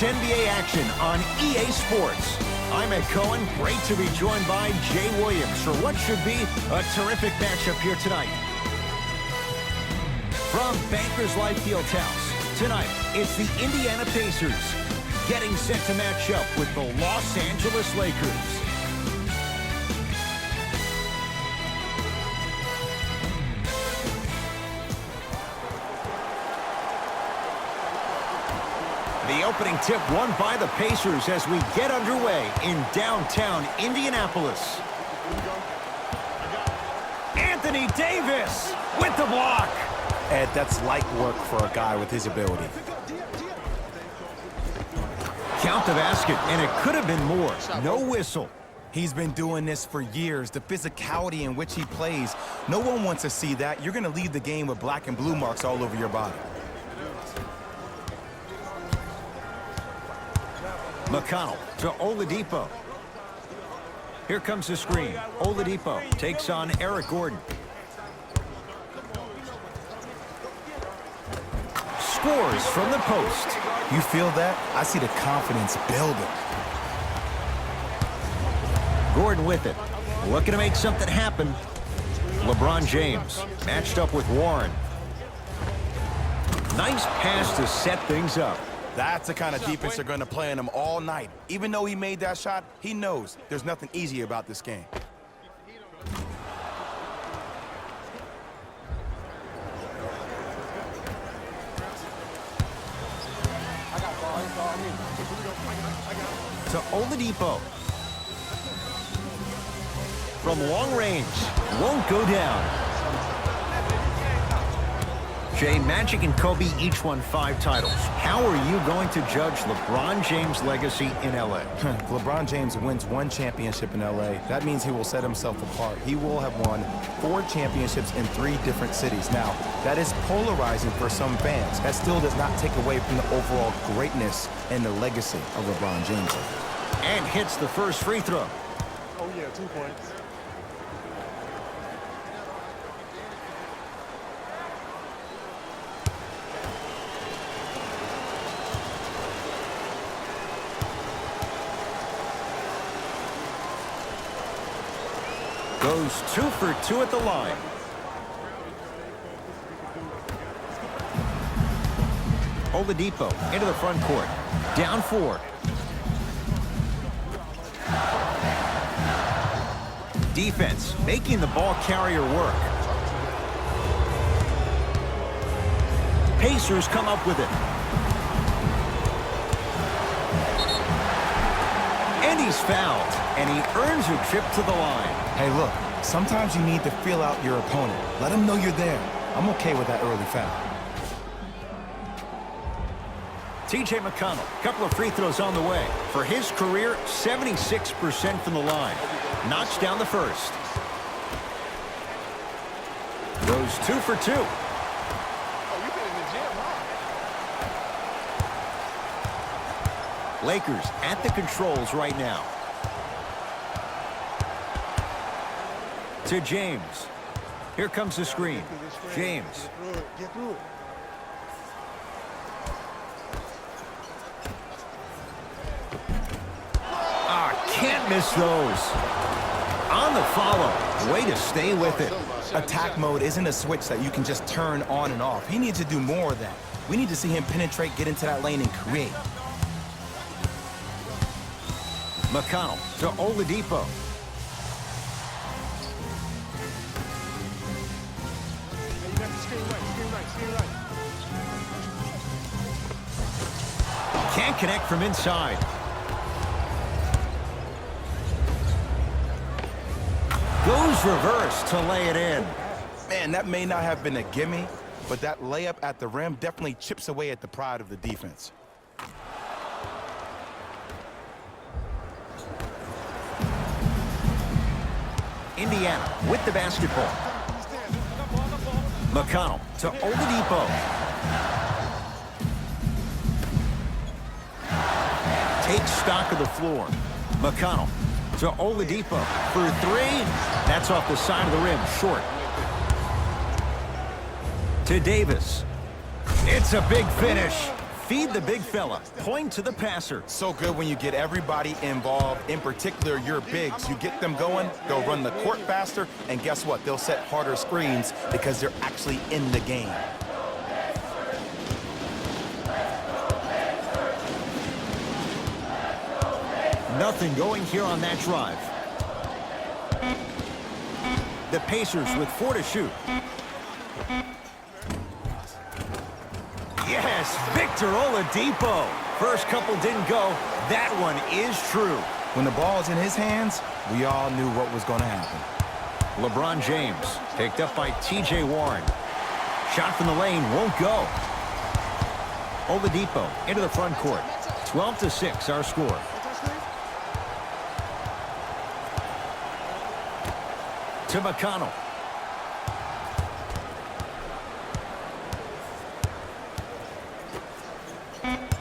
It's NBA action on EA Sports. I'm Ed Cohen. Great to be joined by Jay Williams for what should be a terrific matchup here tonight. From Bankers Life Fieldhouse, tonight it's the Indiana Pacers getting set to match up with the Los Angeles Lakers. The opening tip won by the Pacers as we get underway in downtown Indianapolis. Anthony Davis with the block. Ed, that's light work for a guy with his ability. Count the basket, and it could have been more. No whistle. He's been doing this for years. The physicality in which he plays, no one wants to see that. You're going to leave the game with black and blue marks all over your body. McConnell to Oladipo. Here comes the screen. Oladipo takes on Eric Gordon. Scores from the post. You feel that? I see the confidence building. Gordon with it. Looking to make something happen. LeBron James matched up with Warren. Nice pass to set things up. That's the kind of defense they're going to play on him all night. Even though he made that shot, he knows there's nothing easy about this game. To Oladipo. From long range. Won't go down. Jay, Magic and Kobe each won 5 titles. How are you going to judge LeBron James' legacy in L.A.? LeBron James wins 1 championship in L.A. That means he will set himself apart. He will have won 4 championships in 3 different cities. Now, that is polarizing for some fans. That still does not take away from the overall greatness and the legacy of LeBron James. And hits the first free throw. Oh, yeah, 2 points. Goes 2 for 2 at the line. Oladipo into the front court. Down 4. Defense making the ball carrier work. Pacers come up with it. And he's fouled, and he earns a trip to the line. Hey, look, sometimes you need to feel out your opponent. Let him know you're there. I'm okay with that early foul. TJ McConnell, couple of free throws on the way. For his career, 76% from the line. Notched down the first. Goes 2 for 2. Lakers at the controls right now. To James. Here comes the screen. James. Get through it. Can't miss those. On the follow. Way to stay with it. Attack mode isn't a switch that you can just turn on and off. He needs to do more of that. We need to see him penetrate, get into that lane, and create. McConnell to Oladipo. Can't connect from inside. Goes reverse to lay it in. Man, that may not have been a gimme, but that layup at the rim definitely chips away at the pride of the defense. Indiana with the basketball. McConnell to Oladipo. Takes stock of the floor. McConnell to Oladipo for 3. That's off the side of the rim, short. To Davis. It's a big finish. Feed the big fella. Point to the passer. So good when you get everybody involved, in particular your bigs. You get them going, they'll run the court faster, and guess what? They'll set harder screens because they're actually in the game. Nothing going here on that drive. The Pacers with 4 to shoot. Yes, Victor Oladipo. First couple didn't go. That one is true. When the ball's in his hands, we all knew what was going to happen. LeBron James picked up by T.J. Warren. Shot from the lane won't go. Oladipo into the front court. 12-6 our score. To McConnell.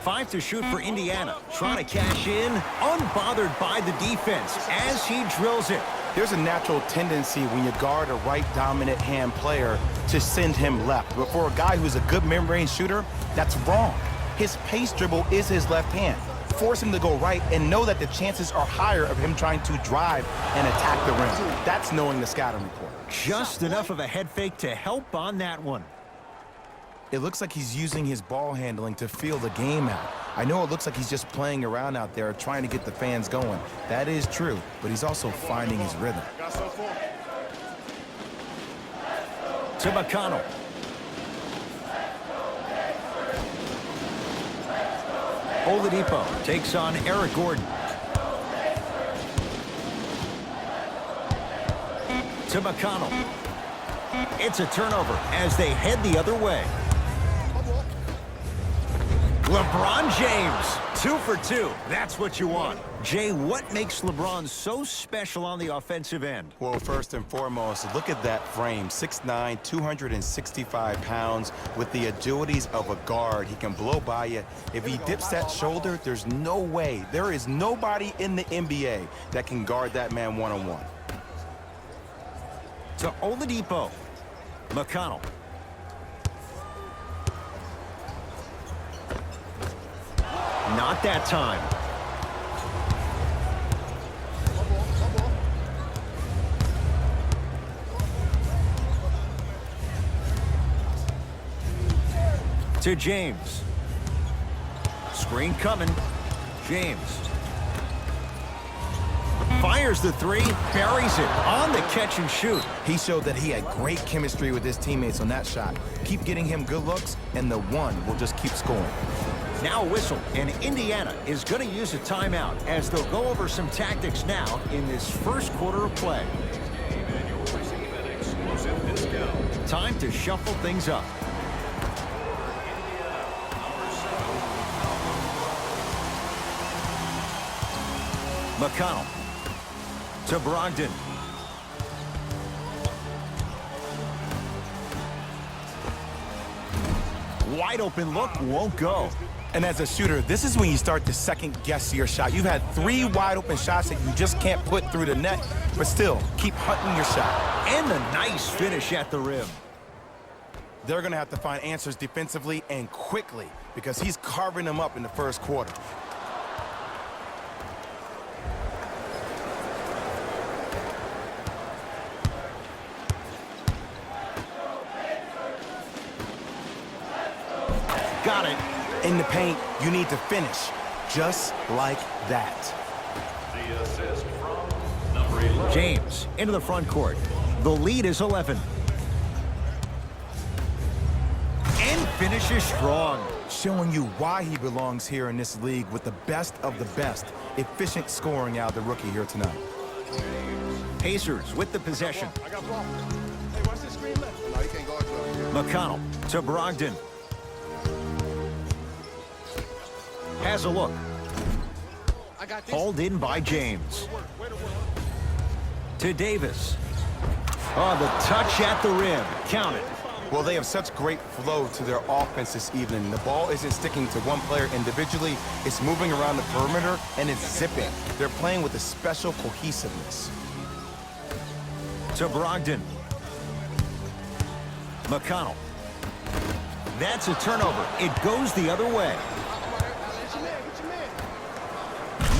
Five to shoot for Indiana. Trying to cash in. Unbothered by the defense as he drills it. There's a natural tendency when you guard a right dominant hand player to send him left. But for a guy who's a good mid-range shooter, that's wrong. His pace dribble is his left hand. Force him to go right and know that the chances are higher of him trying to drive and attack the rim. That's knowing the scouting report. Just enough of a head fake to help on that one. It looks like he's using his ball handling to feel the game out. I know it looks like he's just playing around out there trying to get the fans going. That is true, but he's also finding his rhythm. To McConnell. Oladipo takes on Eric Gordon. To McConnell. It's a turnover as they head the other way. LeBron James, 2 for 2. That's what you want. Jay, what makes LeBron so special on the offensive end? Well, first and foremost, look at that frame. 6'9", 265 pounds with the agilities of a guard. He can blow by you. If he dips that shoulder, there's no way. There is nobody in the NBA that can guard that man one-on-one. To Oladipo. McConnell. Not that time. To James. Screen coming. James. Fires the three, buries it on the catch and shoot. He showed that he had great chemistry with his teammates on that shot. Keep getting him good looks, and the one will just keep scoring. Now a whistle, and Indiana is going to use a timeout as they'll go over some tactics now in this first quarter of play. Time to shuffle things up. McConnell to Brogdon. Wide open look, won't go. And as a shooter, this is when you start to second-guess your shot. You've had 3 wide-open shots that you just can't put through the net, but still, keep hunting your shot. And the nice finish at the rim. They're going to have to find answers defensively and quickly because he's carving them up in the first quarter. Got it. In the paint, you need to finish just like that. The assist from number 11. James into the front court. The lead is 11. And finishes strong. Showing you why he belongs here in this league with the best of the best. Efficient scoring out of the rookie here tonight. Pacers with the possession. I got ball. Hey, watch this screen left. No, he can't guard you. McConnell to Brogdon. Has a look. I got this. Hauled in by James. To Davis. Oh, the touch at the rim. Count it. Well, they have such great flow to their offense this evening. The ball isn't sticking to one player individually. It's moving around the perimeter, and it's zipping. They're playing with a special cohesiveness. To Brogdon. McConnell. That's a turnover. It goes the other way.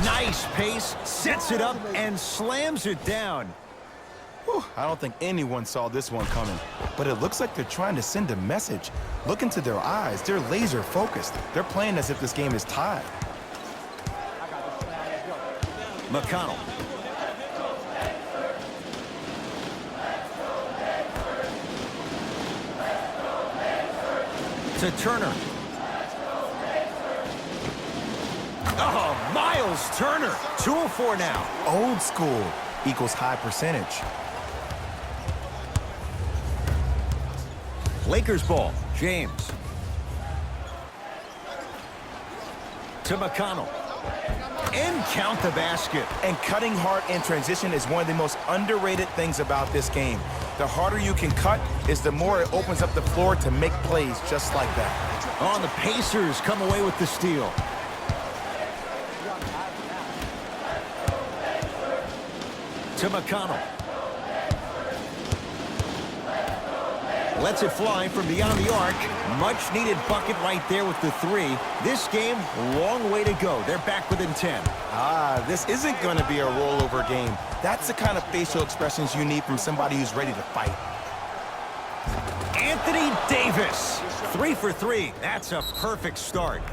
Nice pace, sets it up, and slams it down. Whew, I don't think anyone saw this one coming, but it looks like they're trying to send a message. Look into their eyes. They're laser focused. They're playing as if this game is tied. McConnell. To Turner. Oh, Miles Turner. 2 of 4 now. Old school equals high percentage. Lakers ball. James. To McConnell. And count the basket. And cutting hard in transition is one of the most underrated things about this game. The harder you can cut is the more it opens up the floor to make plays just like that. Oh, the Pacers come away with the steal. To McConnell. Lets it fly from beyond the arc. Much needed bucket right there with the 3. This game, long way to go. They're back within 10. This isn't going to be a rollover game. That's the kind of facial expressions you need from somebody who's ready to fight. Anthony Davis. 3 for 3. That's a perfect start.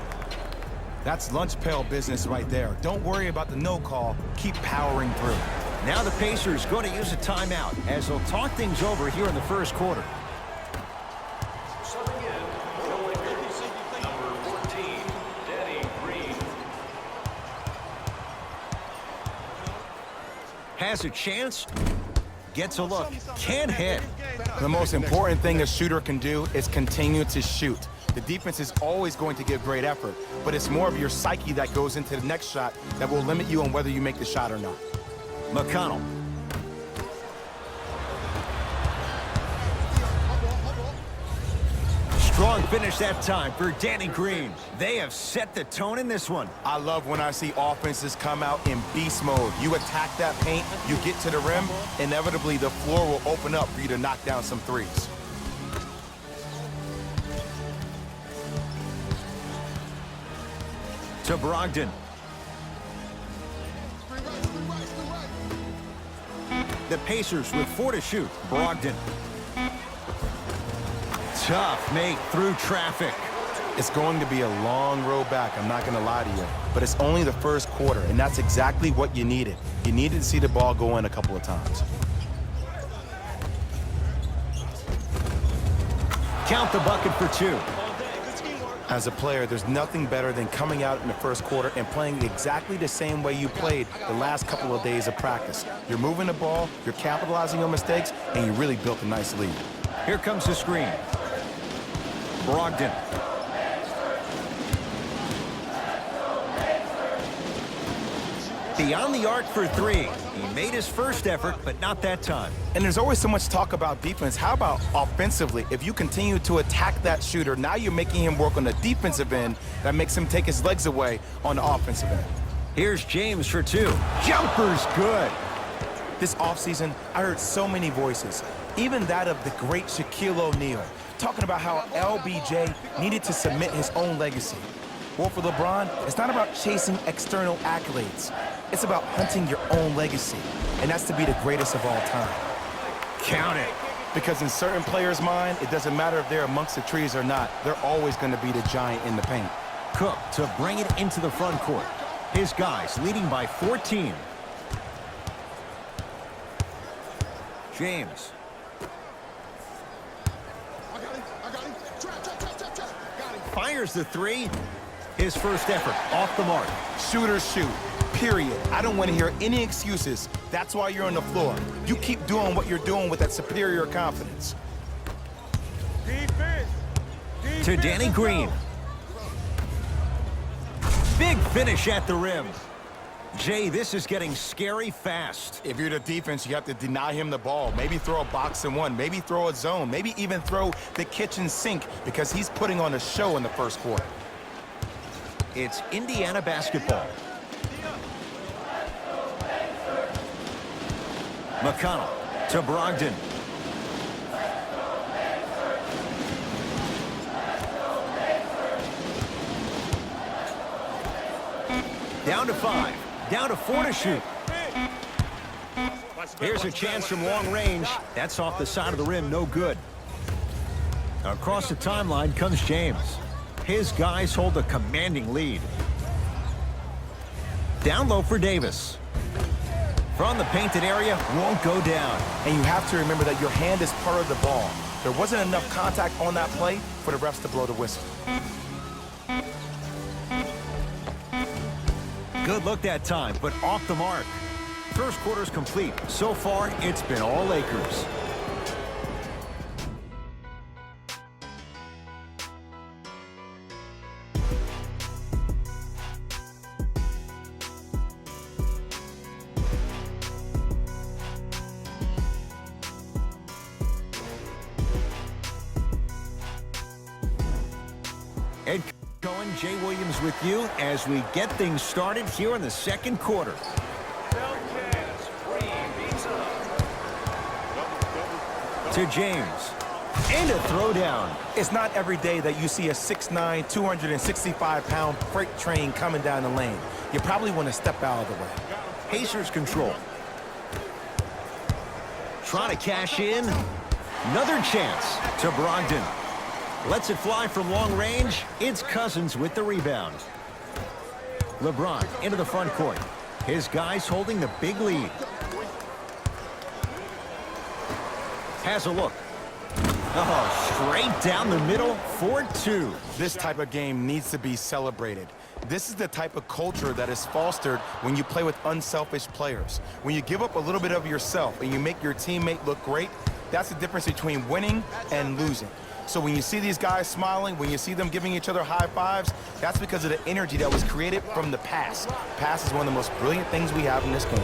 That's lunch pail business right there. Don't worry about the no call. Keep powering through. Now the Pacers going to use a timeout as they'll talk things over here in the first quarter. Has a chance, gets a look, can't hit. The most important thing a shooter can do is continue to shoot. The defense is always going to give great effort, but it's more of your psyche that goes into the next shot that will limit you on whether you make the shot or not. McConnell. Strong finish that time for Danny Green. They have set the tone in this one. I love when I see offenses come out in beast mode. You attack that paint, you get to the rim, inevitably the floor will open up for you to knock down some threes. To Brogdon. The Pacers with 4 to shoot. Brogdon. Tough make through traffic. It's going to be a long road back, I'm not going to lie to you. But it's only the first quarter, and that's exactly what you needed. You needed to see the ball go in a couple of times. Count the bucket for 2. As a player, there's nothing better than coming out in the first quarter and playing exactly the same way you played the last couple of days of practice. You're moving the ball, you're capitalizing on mistakes, and you really built a nice lead. Here comes the screen. Brogdon. Beyond the arc for 3. He made his first effort, but not that time. And there's always so much talk about defense. How about offensively? If you continue to attack that shooter, now you're making him work on the defensive end. That makes him take his legs away on the offensive end. Here's James for 2. Jumper's good. This offseason, I heard so many voices, even that of the great Shaquille O'Neal, talking about how LBJ needed to cement his own legacy. Well, for LeBron, it's not about chasing external accolades. It's about hunting your own legacy, and that's to be the greatest of all time. Count it. Because in certain players' mind, it doesn't matter if they're amongst the trees or not. They're always going to be the giant in the paint. Cook to bring it into the front court. His guys leading by 14. James. Fires the 3. His first effort off the mark. Shooters shoot, period. I don't want to hear any excuses. That's why you're on the floor. You keep doing what you're doing with that superior confidence. Defense. To Danny Green. Big finish at the rim. Jay, this is getting scary fast. If you're the defense, you have to deny him the ball. Maybe throw a box and one. Maybe throw a zone. Maybe even throw the kitchen sink because he's putting on a show in the first quarter. It's Indiana basketball. McConnell to Brogdon. Down to 5. Down to 4 to shoot. Here's a chance from long range. That's off the side of the rim, no good. Across the timeline comes James. His guys hold a commanding lead. Down low for Davis. From the painted area, won't go down. And you have to remember that your hand is part of the ball. There wasn't enough contact on that play for the refs to blow the whistle. Good look that time, but off the mark. First quarter's complete. So far, it's been all Lakers. Ed Cohen, Jay Williams with you as we get things started here in the second quarter. To James. And a throwdown. It's not every day that you see a 6'9", 265-pound freight train coming down the lane. You probably want to step out of the way. Pacers control. Trying to cash in. Another chance to Brogdon. Lets it fly from long range. It's Cousins with the rebound. LeBron into the front court. His guys holding the big lead. Has a look. Oh, straight down the middle for 2. This type of game needs to be celebrated. This is the type of culture that is fostered when you play with unselfish players. When you give up a little bit of yourself and you make your teammate look great, that's the difference between winning and losing. So when you see these guys smiling, when you see them giving each other high fives, that's because of the energy that was created from the pass. Pass is one of the most brilliant things we have in this game.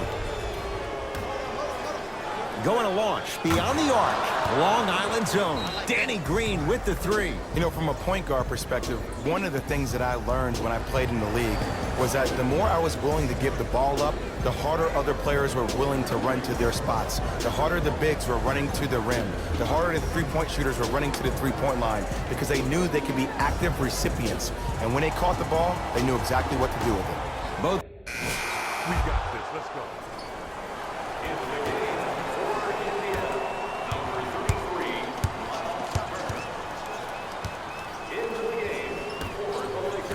Going to launch beyond the arc. Long Island zone. Danny Green with the 3. You know, from a point guard perspective, one of the things that I learned when I played in the league was that the more I was willing to give the ball up, the harder other players were willing to run to their spots. The harder the bigs were running to the rim. The harder the three-point shooters were running to the three-point line because they knew they could be active recipients. And when they caught the ball, they knew exactly what to do with it. Both. We got this. Let's go.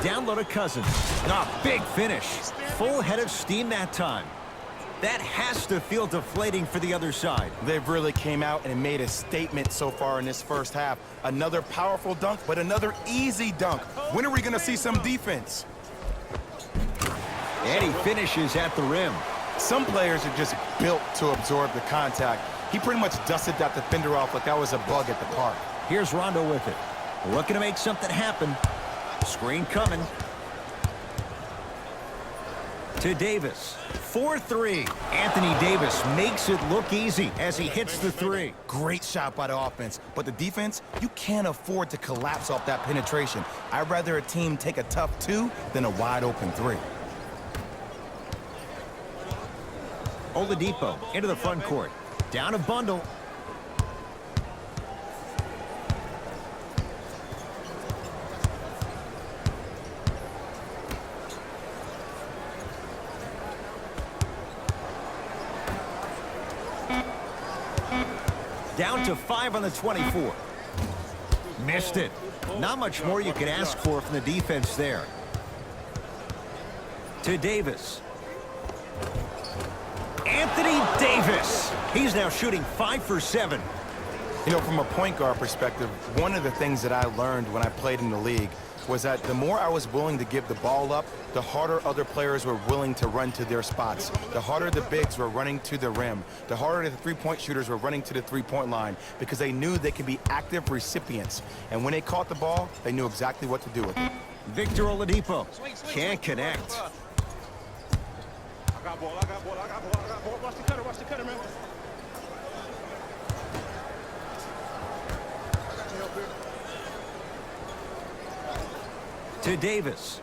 Down low to Cousins. Big finish. Full head of steam that time. That has to feel deflating for the other side. They've really came out and made a statement so far in this first half. Another powerful dunk, but another easy dunk. When are we going to see some defense? And he finishes at the rim. Some players are just built to absorb the contact. He pretty much dusted that defender off like that was a bug at the park. Here's Rondo with it. Looking to make something happen. Screen coming. To Davis. 4-3. Anthony Davis makes it look easy as he hits the 3. Great shot by the offense, but the defense, you can't afford to collapse off that penetration. I'd rather a team take a tough 2 than a wide open 3. Oladipo into the front court. Down a bundle. Down to 5 on the 24. Missed it. Not much more you could ask for from the defense there. To Davis. Anthony Davis. He's now shooting 5 for 7. You know, from a point guard perspective, one of the things that I learned when I played in the league was that the more I was willing to give the ball up, the harder other players were willing to run to their spots. The harder the bigs were running to the rim. The harder the three-point shooters were running to the three-point line because they knew they could be active recipients. And when they caught the ball, they knew exactly what to do with it. Victor Oladipo can't connect. I got ball, I got ball, I got ball, I got ball. Watch the cutter, man. I got your help here. To Davis.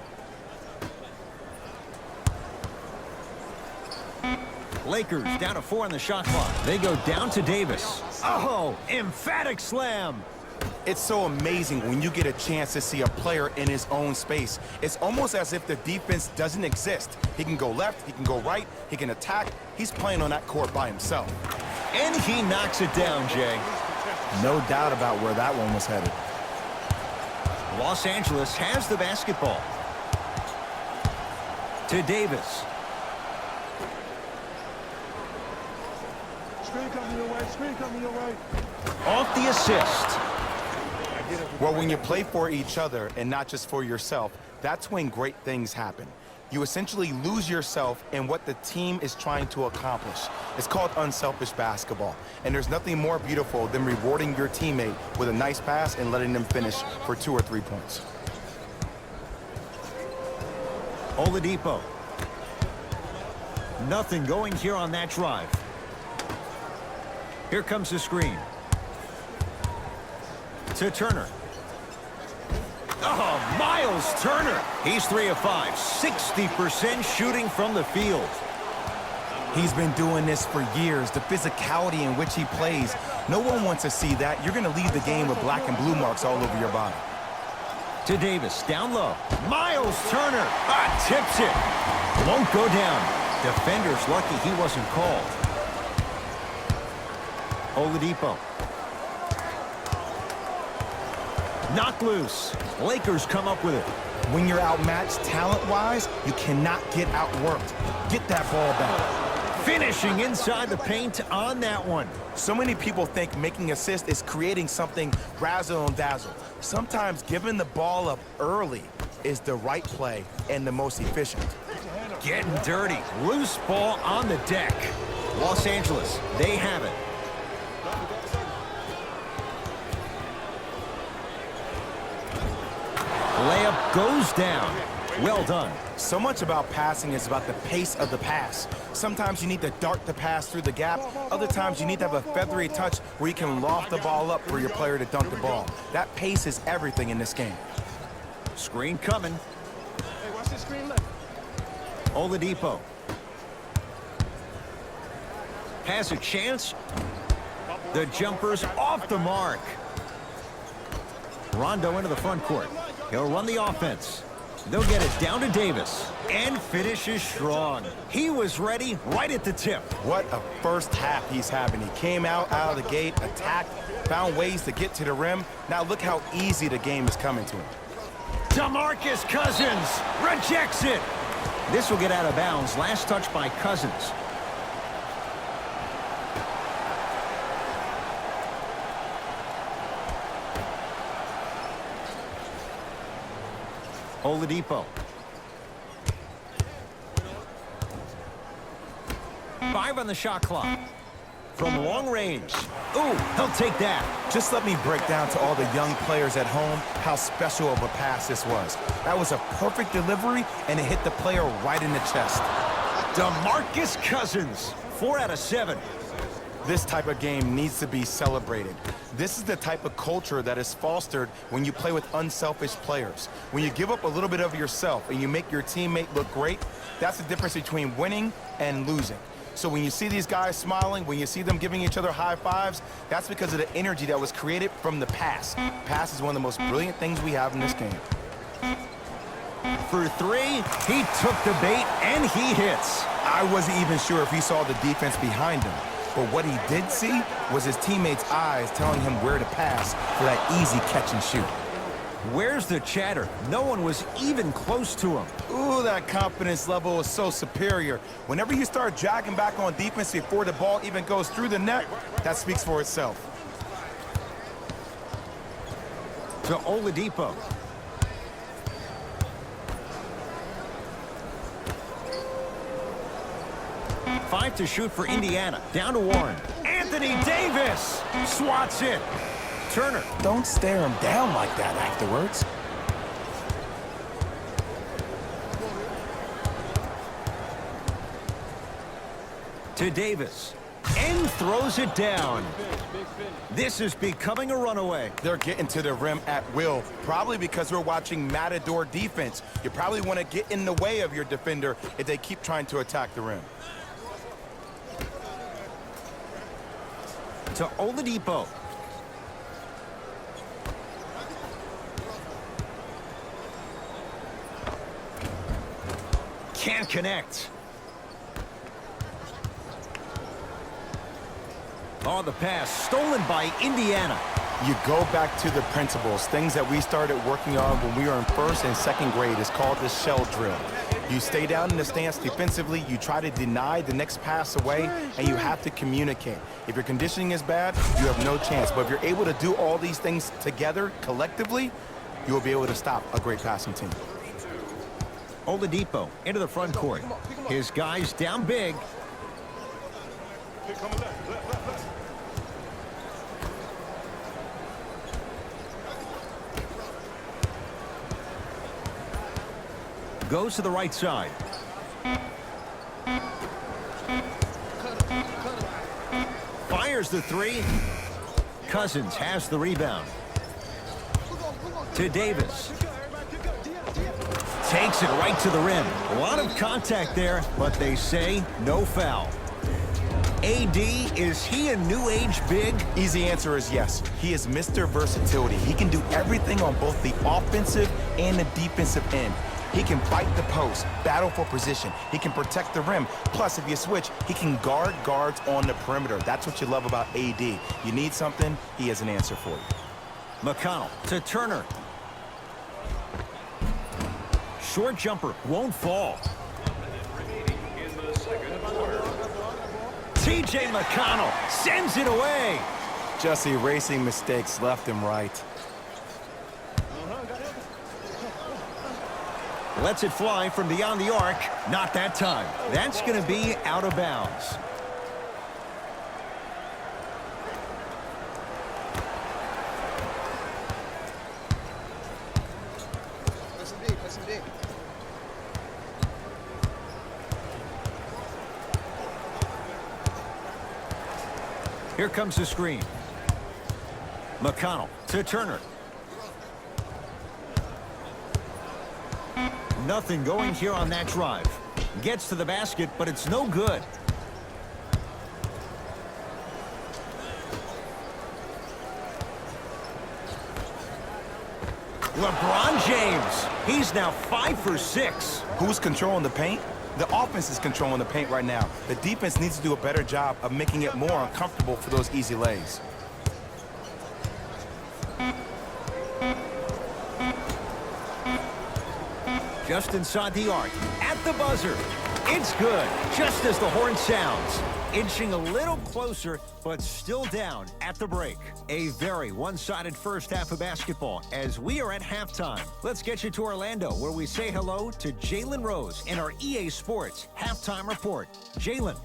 Lakers down to 4 on the shot clock. They go down to Davis. Oh, emphatic slam. It's so amazing when you get a chance to see a player in his own space. It's almost as if the defense doesn't exist. He can go left, he can go right, he can attack. He's playing on that court by himself. And he knocks it down, Jay. No doubt about where that one was headed. Los Angeles has the basketball. To Davis. Screen coming your way, screen coming your way. Off the assist. Well, when you play for each other and not just for yourself, that's when great things happen. You essentially lose yourself in what the team is trying to accomplish. It's called unselfish basketball. And there's nothing more beautiful than rewarding your teammate with a nice pass and letting them finish for 2 or 3 points. Oladipo. Nothing going here on that drive. Here comes the screen. To Turner. Oh, Miles Turner. He's 3 of 5, 60% shooting from the field. He's been doing this for years. The physicality in which he plays, no one wants to see that. You're going to leave the game with black and blue marks all over your body. To Davis, down low. Miles Turner tips it. Won't go down. Defender's lucky he wasn't called. Oladipo. Knocked loose. Lakers come up with it. When you're outmatched talent-wise, you cannot get outworked. Get that ball back. Finishing inside the paint on that one. So many people think making assists is creating something razzle and dazzle. Sometimes giving the ball up early is the right play and the most efficient. Getting dirty. Loose ball on the deck. Los Angeles, they have it. Layup goes down. Well done. So much about passing is about the pace of the pass. Sometimes you need to dart the pass through the gap. Other times you need to have a feathery touch where you can loft the ball up for your player to dunk the ball. That pace is everything in this game. Screen coming. Hey, watch this screen left. Oladipo. Has a chance. The jumper's off the mark. Rondo into the front court. He'll run the offense. They'll get it down to Davis and finishes strong. He was ready right at the tip. What a first half he's having. He came out of the gate, attacked, found ways to get to the rim. Now look how easy the game is coming to him. DeMarcus Cousins rejects it. This will get out of bounds. Last touch by Cousins. Oladipo. 5 on the shot clock. From long range. Ooh, he'll take that. Just let me break down to all the young players at home how special of a pass this was. That was a perfect delivery, and it hit the player right in the chest. DeMarcus Cousins, 4 out of 7. This type of game needs to be celebrated. This is the type of culture that is fostered when you play with unselfish players. When you give up a little bit of yourself and you make your teammate look great, that's the difference between winning and losing. So when you see these guys smiling, when you see them giving each other high fives, that's because of the energy that was created from the pass. Pass is one of the most brilliant things we have in this game. For 3, he took the bait and he hits. I wasn't even sure if he saw the defense behind him. But what he did see was his teammates' eyes telling him where to pass for that easy catch and shoot. Where's the chatter? No one was even close to him. Ooh, that confidence level is so superior. Whenever you start jogging back on defense before the ball even goes through the net, that speaks for itself. To Oladipo. Five to shoot for Indiana. Down to Warren. Anthony Davis swats it. Turner. Don't stare him down like that afterwards. To Davis. And throws it down. This is becoming a runaway. They're getting to the rim at will, probably because we're watching Matador defense. You probably want to get in the way of your defender if they keep trying to attack the rim. To Oladipo. Can't connect. Oh, the pass stolen by Indiana. You go back to the principles, things that we started working on when we were in first and second grade. It's called the shell drill. You stay down in the stance defensively, you try to deny the next pass away, and you have to communicate. If your conditioning is bad, you have no chance. But if you're able to do all these things together, collectively, you will be able to stop a great passing team. Oladipo into the front court. His guys down big. Here coming left. Goes to the right side. Fires the three. Cousins has the rebound. To Davis. Takes it right to the rim. A lot of contact there, but they say no foul. AD, is he a new age big? Easy answer is yes. He is Mr. Versatility. He can do everything on both the offensive and the defensive end. He can fight the post, battle for position. He can protect the rim. Plus, if you switch, he can guard guards on the perimeter. That's what you love about AD. You need something, he has an answer for you. McConnell to Turner. Short jumper won't fall. In the second quarter. TJ McConnell sends it away. Just erasing mistakes left and right. Lets it fly from beyond the arc. Not that time. That's going to be out of bounds. Listen deep. Here comes the screen. McConnell to Turner. Nothing going here on that drive. Gets to the basket, but it's no good. LeBron James. He's now 5 for 6. Who's controlling the paint? The offense is controlling the paint right now. The defense needs to do a better job of making it more uncomfortable for those easy lays. Just inside the arc, at the buzzer. It's good, just as the horn sounds. Inching a little closer, but still down at the break. A very one-sided first half of basketball as we are at halftime. Let's get you to Orlando, where we say hello to Jalen Rose in our EA Sports Halftime Report. Jalen.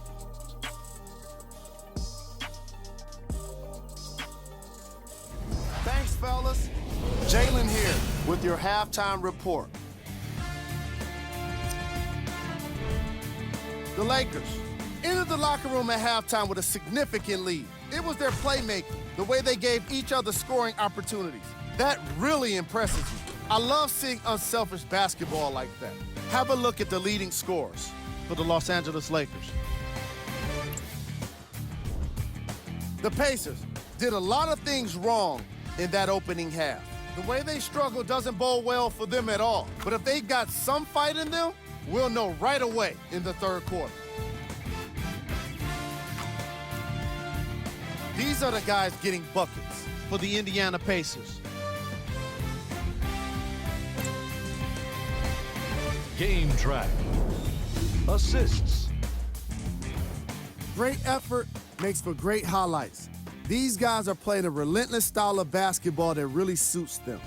Thanks, fellas. Jalen here with your halftime report. The Lakers entered the locker room at halftime with a significant lead. It was their playmaking, the way they gave each other scoring opportunities. That really impresses me. I love seeing unselfish basketball like that. Have a look at the leading scorers for the Los Angeles Lakers. The Pacers did a lot of things wrong in that opening half. The way they struggle doesn't bode well for them at all. But if they got some fight in them, we'll know right away in the third quarter. These are the guys getting buckets for the Indiana Pacers. Game track. Assists. Great effort makes for great highlights. These guys are playing a relentless style of basketball that really suits them.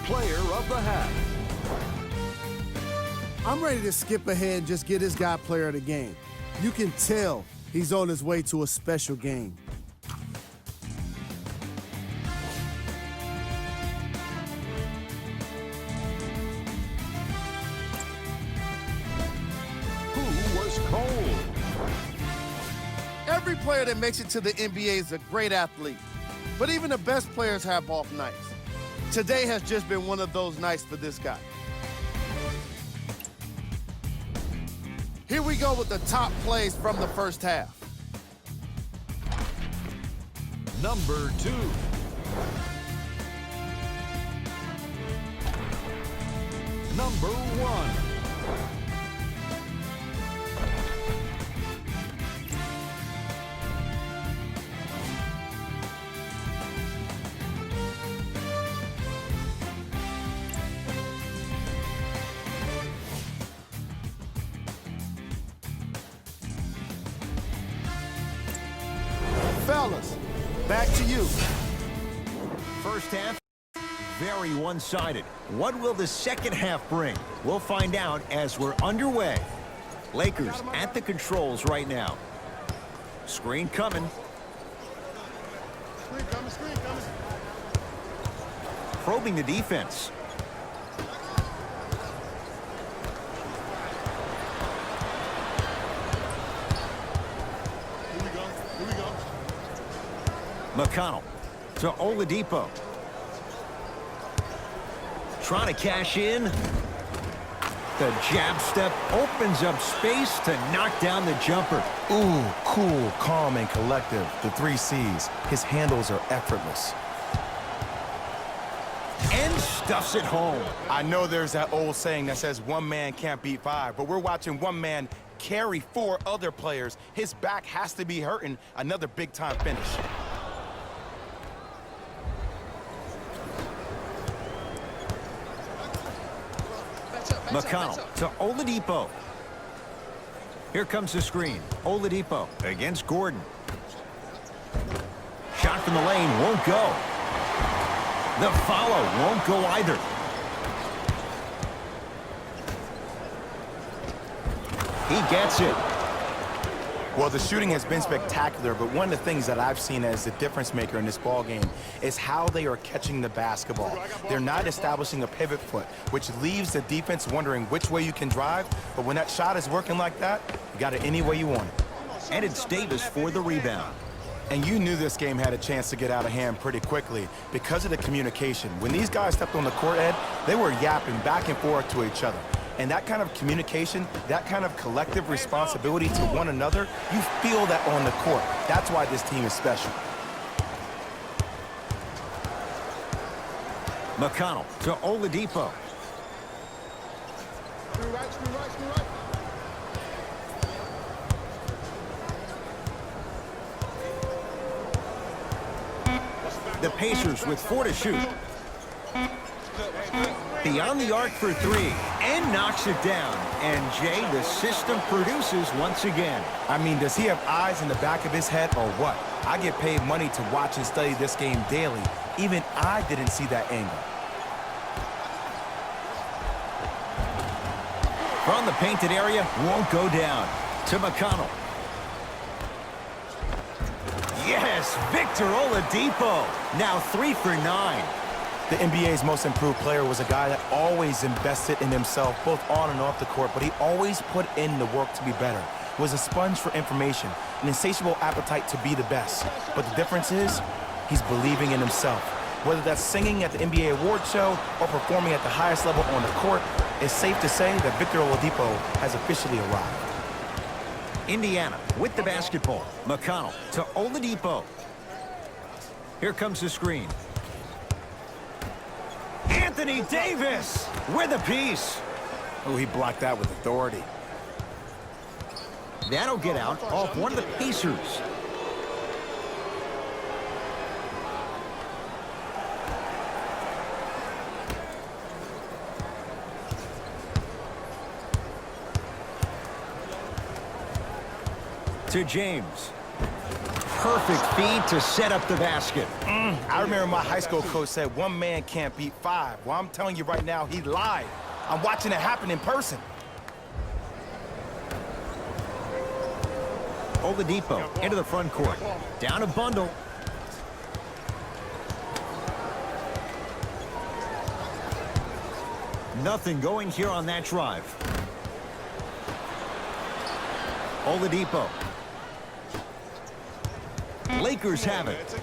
Player of the half. I'm ready to skip ahead and just get this guy player of the game. You can tell he's on his way to a special game. Who was cold? Every player that makes it to the NBA is a great athlete, but even the best players have off nights. Today has just been one of those nights for this guy. Here we go with the top plays from the first half. number 2. Number 1. Fellas, back to you. First half, very one-sided. What will the second half bring? We'll find out as we're underway. Lakers at the controls right now. Screen coming. Screen coming. Probing the defense. Here we go. McConnell to Oladipo. Trying to cash in. The jab step opens up space to knock down the jumper. Ooh, cool, calm, and collective. The 3 C's. His handles are effortless. And stuffs it home. I know there's that old saying that says one man can't beat 5, but we're watching one man carry 4 other players. His back has to be hurting. Another big-time finish. McConnell to Oladipo. Here comes the screen. Oladipo against Gordon. Shot from the lane won't go. The follow won't go either. He gets it. Well, the shooting has been spectacular, but one of the things that I've seen as the difference maker in this ball game is how they are catching the basketball. They're not establishing a pivot foot, which leaves the defense wondering which way you can drive, but when that shot is working like that, you got it any way you want it. And it's Davis for the rebound. And you knew this game had a chance to get out of hand pretty quickly because of the communication. When these guys stepped on the court, Ed, they were yapping back and forth to each other. And that kind of communication, that kind of collective responsibility to one another, you feel that on the court. That's why this team is special. McConnell to Oladipo. Screen right. The Pacers with 4 to shoot. Beyond the arc for 3 and knocks it down. And Jay, the system produces once again. I mean, does he have eyes in the back of his head or what? I get paid money to watch and study this game daily. Even I didn't see that angle. From the painted area, won't go down. To McConnell. Yes, Victor Oladipo. Now 3 for 9. The NBA's most improved player was a guy that always invested in himself, both on and off the court, but he always put in the work to be better. Was a sponge for information, an insatiable appetite to be the best. But the difference is, he's believing in himself. Whether that's singing at the NBA award show or performing at the highest level on the court, it's safe to say that Victor Oladipo has officially arrived. Indiana with the basketball. McConnell to Oladipo. Here comes the screen. Anthony Davis with a piece. Oh, he blocked that with authority. That'll get out off one of the Pacers. To James. Perfect feed to set up the basket. I remember my high school coach said one man can't beat 5. Well, I'm telling you right now, he lied. I'm watching it happen in person. Oladipo into the front court. Down a bundle. Nothing going here on that drive. Oladipo. Lakers have it.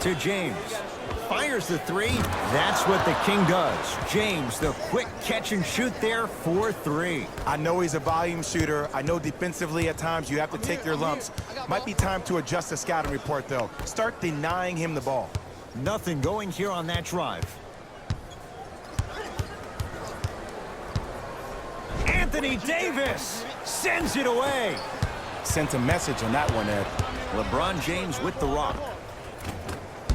To James. Fires the three. That's what the king does. James, the quick catch and shoot there for three. I know he's a volume shooter. I know defensively at times you have to take your lumps. Might be time to adjust the scouting report, though. Start denying him the ball. Nothing going here on that drive. Anthony Davis sends it away. Sent a message on that one, Ed. LeBron James with the rock.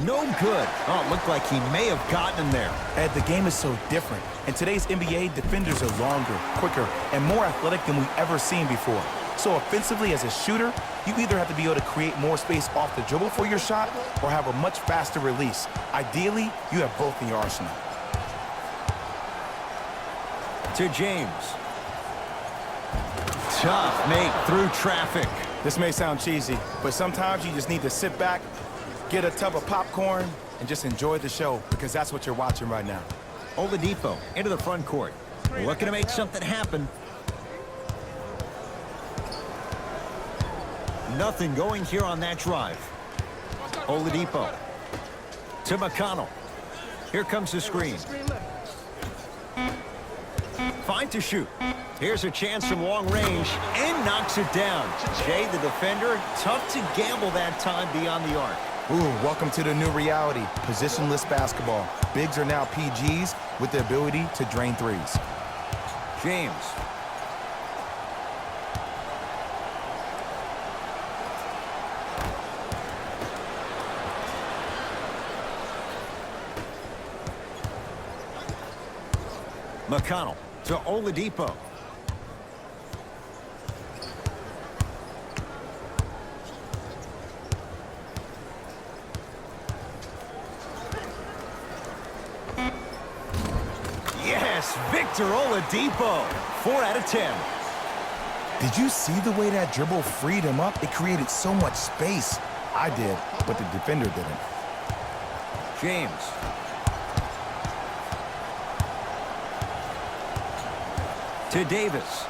No good. Oh, it looked like he may have gotten in there. Ed, the game is so different. In today's NBA, defenders are longer, quicker, and more athletic than we've ever seen before. So offensively, as a shooter, you either have to be able to create more space off the dribble for your shot or have a much faster release. Ideally, you have both in your arsenal. To James. Tough make through traffic. This may sound cheesy, but sometimes you just need to sit back, get a tub of popcorn, and just enjoy the show, because that's what you're watching right now. Oladipo into the front court. Looking to make something happen. Nothing going here on that drive. Oladipo to McConnell. Here comes the screen. Fine to shoot. Here's a chance from long range and knocks it down. Jay, the defender, tough to gamble that time beyond the arc. Ooh, welcome to the new reality, positionless basketball. Bigs are now PGs with the ability to drain threes. James. McConnell to Oladipo. Yes, Victor Oladipo. 4 out of 10. Did you see the way that dribble freed him up? It created so much space. I did, but the defender didn't. James. To Davis.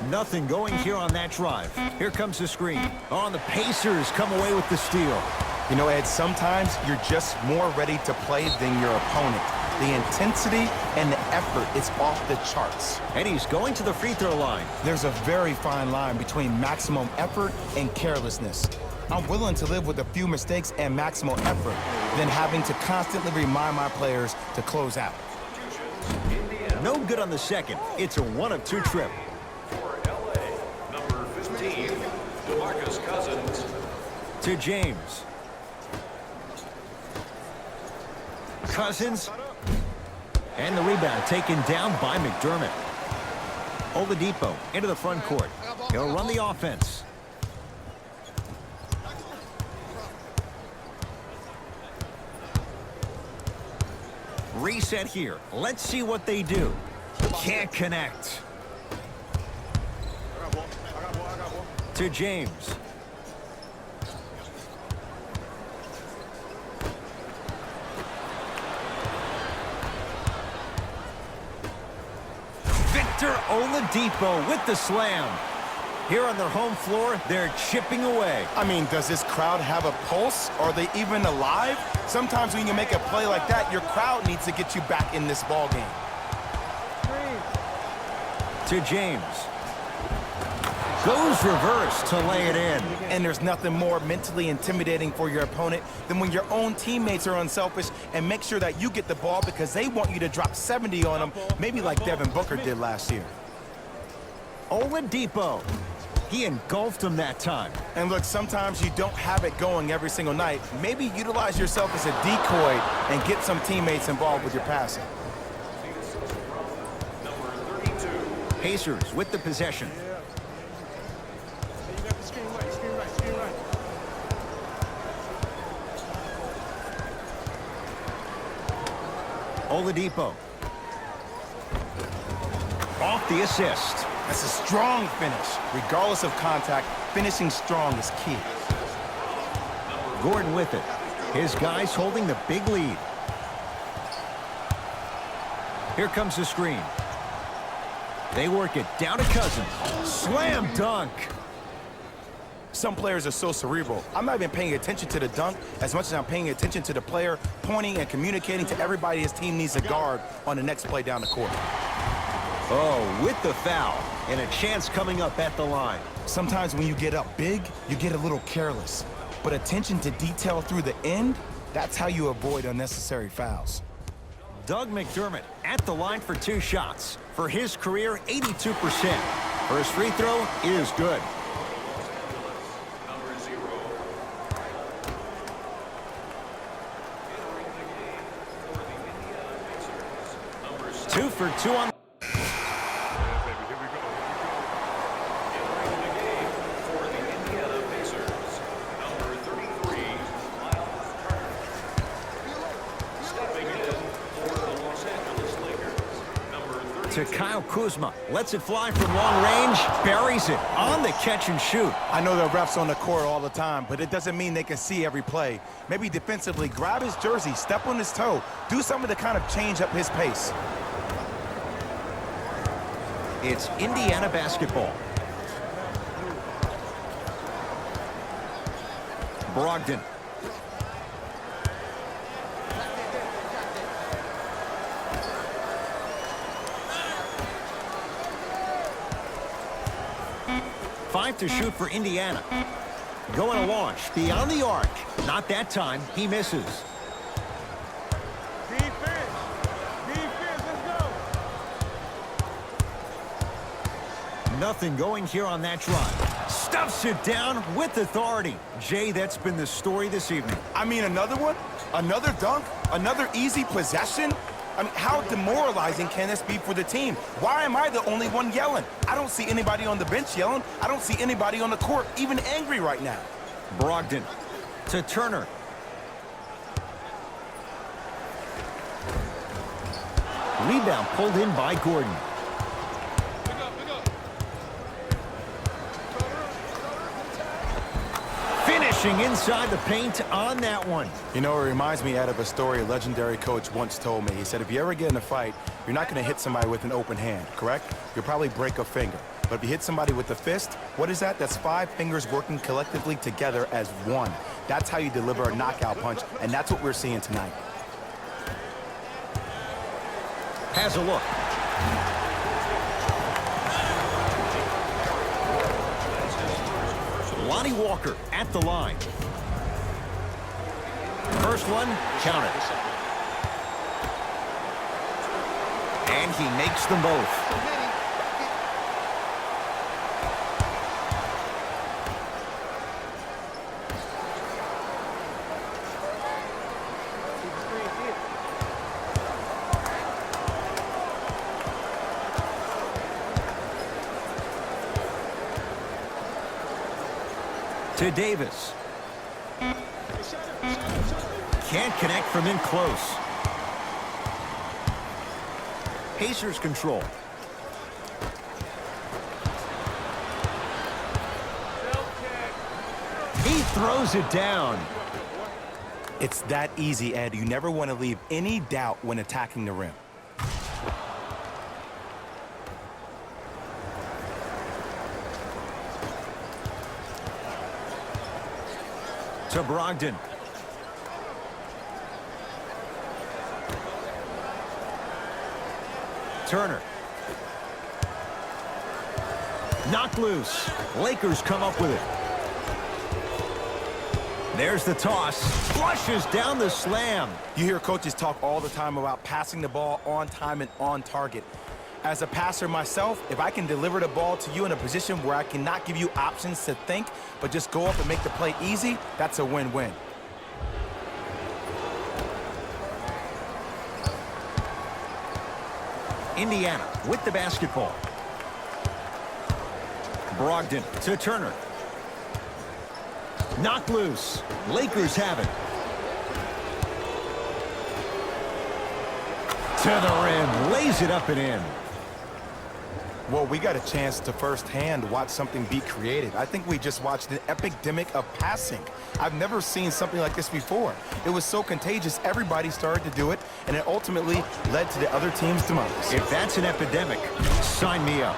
Nothing going here on that drive. Here comes the screen. Oh, and the Pacers come away with the steal. You know, Ed, sometimes you're just more ready to play than your opponent. The intensity and the effort is off the charts. And he's going to the free throw line. There's a very fine line between maximum effort and carelessness. I'm willing to live with a few mistakes and maximum effort than having to constantly remind my players to close out. No good on the second. It's a 1 of 2 trip. For LA, number 15, DeMarcus Cousins. To James. Cousins. And the rebound taken down by McDermott. Oladipo into the front court. He'll run the offense. Reset here. Let's see what they do. Can't connect. To James. Victor Oladipo with the slam. Here on their home floor, they're chipping away. I mean, does this crowd have a pulse? Are they even alive? Sometimes when you make a play like that, your crowd needs to get you back in this ball game. To James. Goes reverse to lay it in. And there's nothing more mentally intimidating for your opponent than when your own teammates are unselfish and make sure that you get the ball because they want you to drop 70 on them, maybe like Devin Booker did last year. Oladipo. He engulfed him that time. And look, sometimes you don't have it going every single night. Maybe utilize yourself as a decoy and get some teammates involved with your passing. Number 32. Pacers with the possession. Oladipo. Off the assist. That's a strong finish. Regardless of contact, finishing strong is key. Gordon with it. His guys holding the big lead. Here comes the screen. They work it down to Cousins. Slam dunk. Some players are so cerebral. I'm not even paying attention to the dunk as much as I'm paying attention to the player pointing and communicating to everybody his team needs a guard on the next play down the court. Oh, with the foul. And a chance coming up at the line. Sometimes when you get up big, you get a little careless. But attention to detail through the end, that's how you avoid unnecessary fouls. Doug McDermott at the line for 2 shots. For his career, 82%. First free throw is good. Number 0. 2 for 2 on. To Kyle Kuzma, lets it fly from long range, buries it on the catch and shoot. I know there are refs on the court all the time, but it doesn't mean they can see every play. Maybe defensively, grab his jersey, step on his toe, do something to kind of change up his pace. It's Indiana basketball. Brogdon. Five to shoot for Indiana. Going a launch beyond the arc. Not that time. He misses. Defense, let's go. Nothing going here on that drive. Stuffs it down with authority. Jay, that's been the story this evening. I mean, another one? Another dunk? Another easy possession? I mean, how demoralizing can this be for the team? Why am I the only one yelling? I don't see anybody on the bench yelling. I don't see anybody on the court even angry right now. Brogdon to Turner. Rebound pulled in by Gordon. Finishing inside the paint on that one. You know, it reminds me of a story a legendary coach once told me. He said, if you ever get in a fight, you're not going to hit somebody with an open hand, correct? You'll probably break a finger. But if you hit somebody with a fist, what is that? That's 5 fingers working collectively together as one. That's how you deliver a knockout punch, and that's what we're seeing tonight. Has a look. Lonnie Walker at the line. First one, counted. And he makes them both. To Davis. Can't connect from in close. Pacers control. He throws it down. It's that easy, Ed. You never want to leave any doubt when attacking the rim. To Brogdon. Turner. Knocked loose. Lakers come up with it. There's the toss. Flushes down the slam. You hear coaches talk all the time about passing the ball on time and on target. As a passer myself, if I can deliver the ball to you in a position where I cannot give you options to think, but just go up and make the play easy, that's a win-win. Indiana with the basketball. Brogdon to Turner. Knocked loose. Lakers have it. To the rim. Lays it up and in. Well, we got a chance to firsthand watch something be created. I think we just watched an epidemic of passing. I've never seen something like this before. It was so contagious, everybody started to do it, and it ultimately led to the other team's demise. If that's an epidemic, sign me up.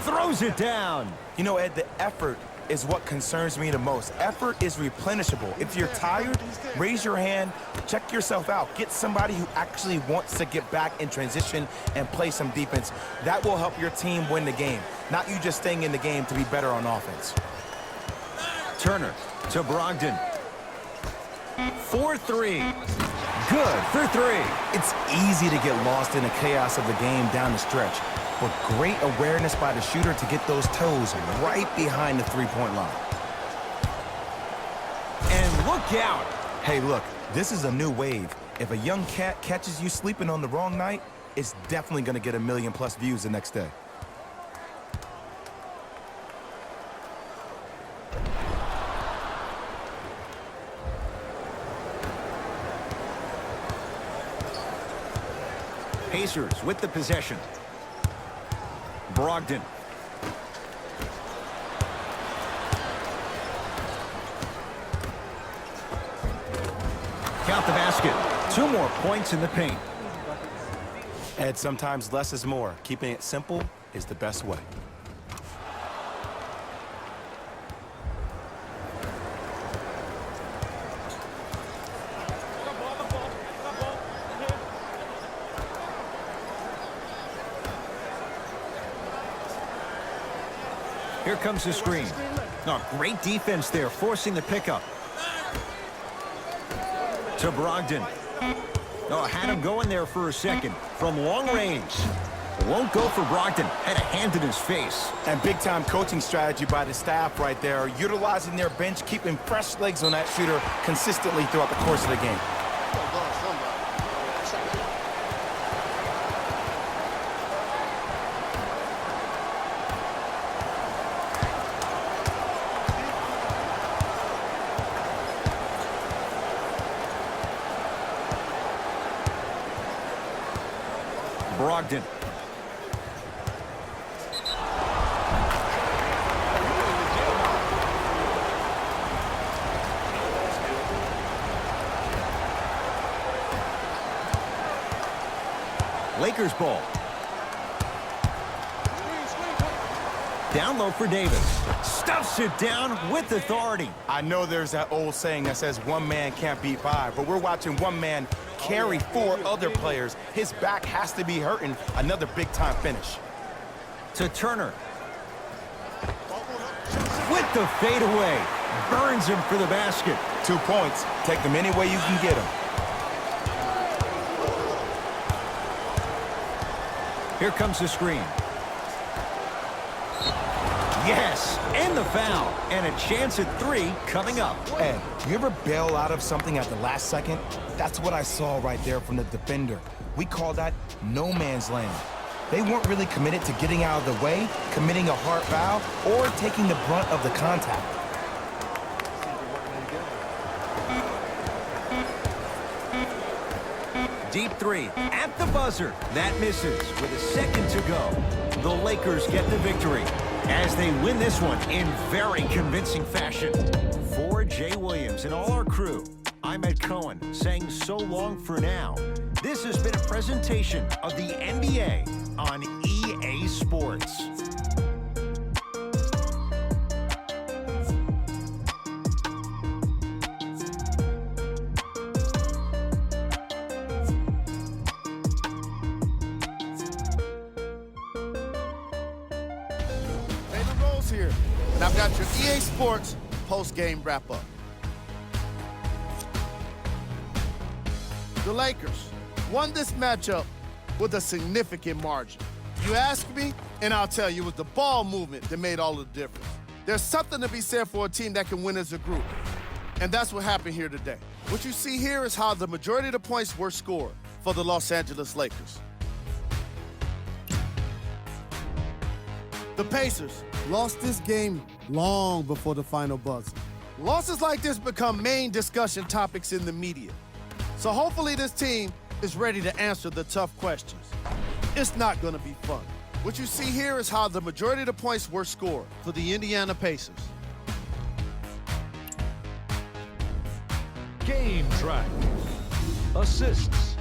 Throws it down. You know, Ed, the effort is what concerns me the most. Effort is replenishable. If you're tired, raise your hand, check yourself out. Get somebody who actually wants to get back in transition and play some defense. That will help your team win the game, not you just staying in the game to be better on offense. Turner to Brogdon. 4-3. Good for 3. It's easy to get lost in the chaos of the game down the stretch, but great awareness by the shooter to get those toes right behind the three-point line. And look out. Hey, look, this is a new wave. If a young cat catches you sleeping on the wrong night, it's definitely going to get 1 million+ views the next day. Pacers with the possession. Brogdon. Count the basket. 2 more points in the paint. Ed, sometimes less is more. Keeping it simple is the best way. Here comes the screen. Oh, great defense there, forcing the pickup. To Brogdon. Oh, had him going there for a second. From long range. Won't go for Brogdon. Had a hand in his face. And big-time coaching strategy by the staff right there, utilizing their bench, keeping fresh legs on that shooter consistently throughout the course of the game. Brogdon. Lakers ball. Down low for Davis. Stuffs it down with authority. I know there's that old saying that says one man can't beat 5, but we're watching one man carry 4 other players. His back has to be hurting. Another big-time finish. To Turner. With the fadeaway. Burns him for the basket. 2 points. Take them any way you can get them. Here comes the screen. Yes, and the foul. And a chance at 3 coming up. Ed, you ever bail out of something at the last second? That's what I saw right there from the defender. We call that no man's land. They weren't really committed to getting out of the way, committing a hard foul, or taking the brunt of the contact. Deep 3 at the buzzer. That misses with a second to go. The Lakers get the victory as they win this one in very convincing fashion. For Jay Williams and all our crew, I'm Ed Cohen saying so long for now. This has been a presentation of the NBA on EA Sports. Here, and I've got your EA Sports post-game wrap-up. The Lakers won this matchup with a significant margin. You ask me, and I'll tell you, it was the ball movement that made all the difference. There's something to be said for a team that can win as a group, and that's what happened here today. What you see here is how the majority of the points were scored for the Los Angeles Lakers. The Pacers lost this game long before the final buzzer. Losses like this become main discussion topics in the media. So hopefully this team is ready to answer the tough questions. It's not going to be fun. What you see here is how the majority of the points were scored for the Indiana Pacers. Game track. Assists.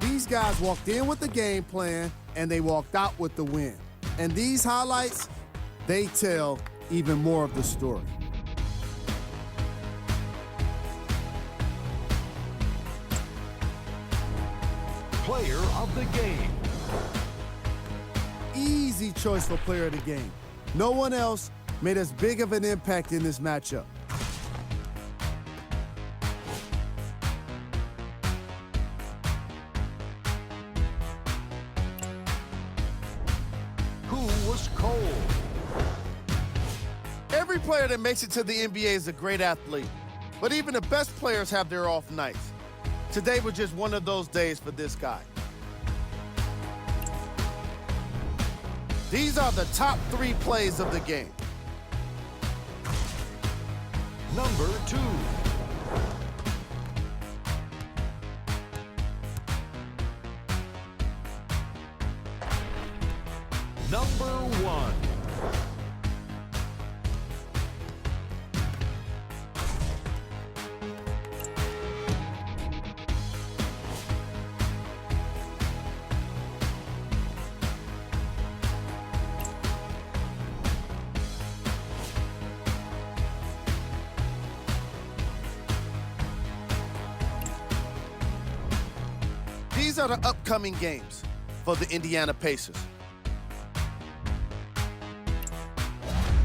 These guys walked in with the game plan, and they walked out with the win. And these highlights, they tell even more of the story. Player of the game. Easy choice for player of the game. No one else made as big of an impact in this matchup. Who was cold? Every player that makes it to the NBA is a great athlete, but even the best players have their off nights. Today was just one of those days for this guy. These are the top 3 plays of the game. Number 2. Number 1. These are the upcoming games for the Indiana Pacers.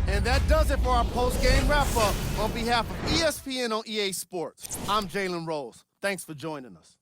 And that does it for our post-game wrap-up. On behalf of ESPN on EA Sports, I'm Jalen Rose. Thanks for joining us.